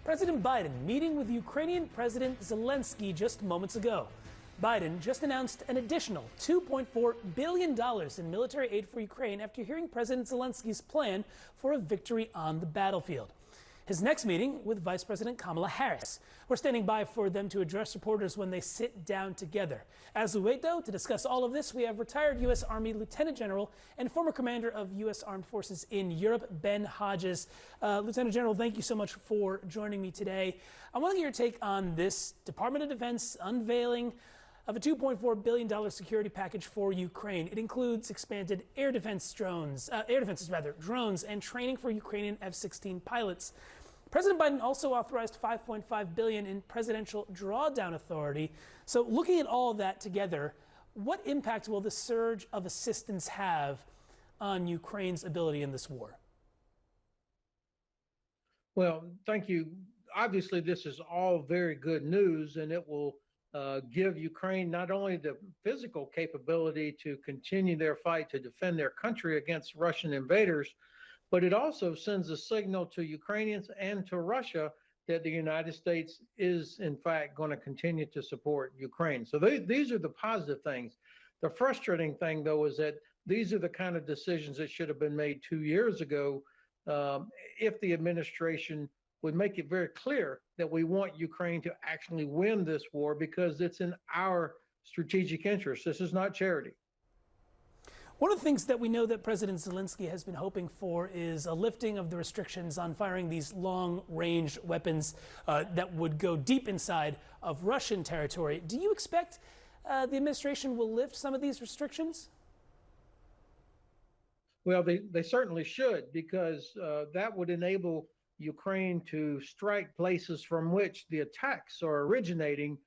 President Biden meeting with Ukrainian President Zelensky just moments ago. Biden just announced an additional $2.4 billion in military aid for Ukraine after hearing President Zelensky's plan for a victory on the battlefield. His next meeting with Vice President Kamala Harris. We're standing by for them to address reporters when they sit down together. As we wait, though, to discuss all of this, we have retired U.S. Army Lieutenant General and former commander of U.S. Armed Forces in Europe, Ben Hodges. Lieutenant General, thank you so much for joining me today. I want to get your take on this Department of Defense unveiling of a $2.4 billion security package for Ukraine. It includes expanded drones, and training for Ukrainian F-16 pilots. President Biden also authorized $5.5 billion in presidential drawdown authority. So looking at all of that together, what impact will the surge of assistance have on Ukraine's ability in this war? Well, thank you. Obviously, this is all very good news, and it will give Ukraine not only the physical capability to continue their fight to defend their country against Russian invaders, but it also sends a signal to Ukrainians and to Russia that the United States is, in fact, going to continue to support Ukraine. So these are the positive things. The frustrating thing, though, is that these are the kind of decisions that should have been made 2 years ago if the administration would make it very clear that we want Ukraine to actually win this war because it's in our strategic interest. This is not charity. One of the things that we know that President Zelensky has been hoping for is a lifting of the restrictions on firing these long-range weapons that would go deep inside of Russian territory. Do you expect the administration will lift some of these restrictions? Well, they certainly should, because that would enable Ukraine to strike places from which the attacks are originating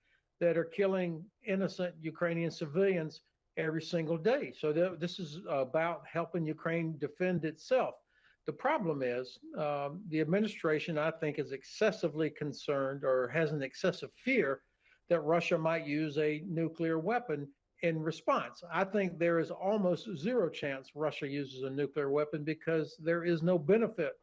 that are killing innocent Ukrainian civilians every single day. So this is about helping Ukraine defend itself. The problem is the administration, I think, is excessively concerned or has an excessive fear that Russia might use a nuclear weapon in response. I think there is almost zero chance Russia uses a nuclear weapon because there is no benefit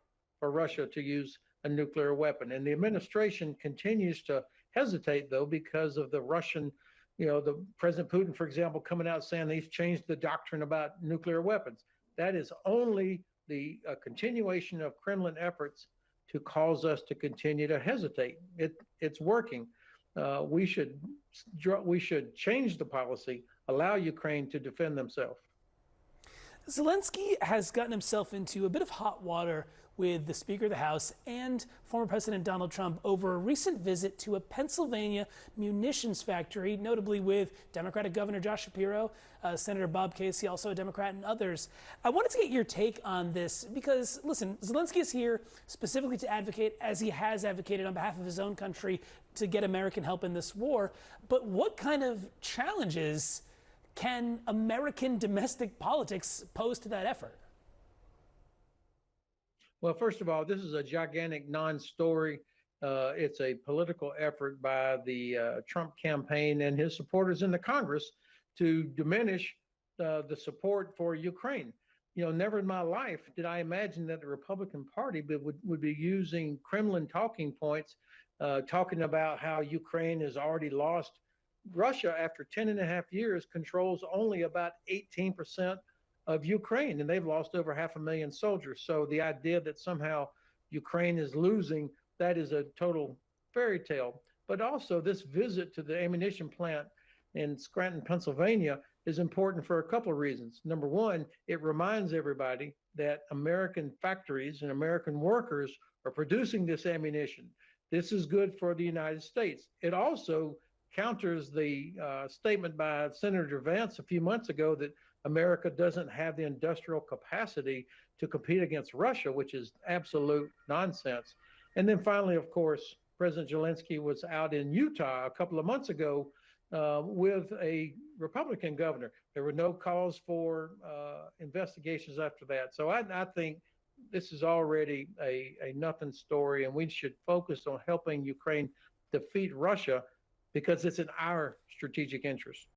for Russia to use a nuclear weapon. And the administration continues to hesitate, though, because of the Russian, the President Putin, for example, coming out saying he's changed the doctrine about nuclear weapons. That is only the continuation of Kremlin efforts to cause us to continue to hesitate. It's working. We should change the policy, allow Ukraine to defend themselves. Zelensky has gotten himself into a bit of hot water with the Speaker of the House and former President Donald Trump over a recent visit to a Pennsylvania munitions factory, notably with Democratic Governor Josh Shapiro, Senator Bob Casey, also a Democrat, and others. I wanted to get your take on this because, listen, Zelensky is here specifically to advocate, as he has advocated on behalf of his own country, to get American help in this war. But what kind of challenges can American domestic politics pose to that effort? Well, first of all, this is a gigantic non-story. It's a political effort by the Trump campaign and his supporters in the Congress to diminish the support for Ukraine. Never in my life did I imagine that the Republican Party would be using Kremlin talking points, talking about how Ukraine has already lost. Russia, after 10 and a half years, controls only about 18% of Ukraine, and they've lost over 500,000 soldiers. So the idea that somehow Ukraine is losing, that is a total fairy tale. But also this visit to the ammunition plant in Scranton, Pennsylvania is important for a couple of reasons. Number one, it reminds everybody that American factories and American workers are producing this ammunition. This is good for the United States. It also counters the statement by Senator Vance a few months ago that America doesn't have the industrial capacity to compete against Russia, which is absolute nonsense. And then finally, of course, President Zelensky was out in Utah a couple of months ago with a Republican governor. There were no calls for investigations after that. So I think this is already a nothing story, and we should focus on helping Ukraine defeat Russia because it's in our strategic interest.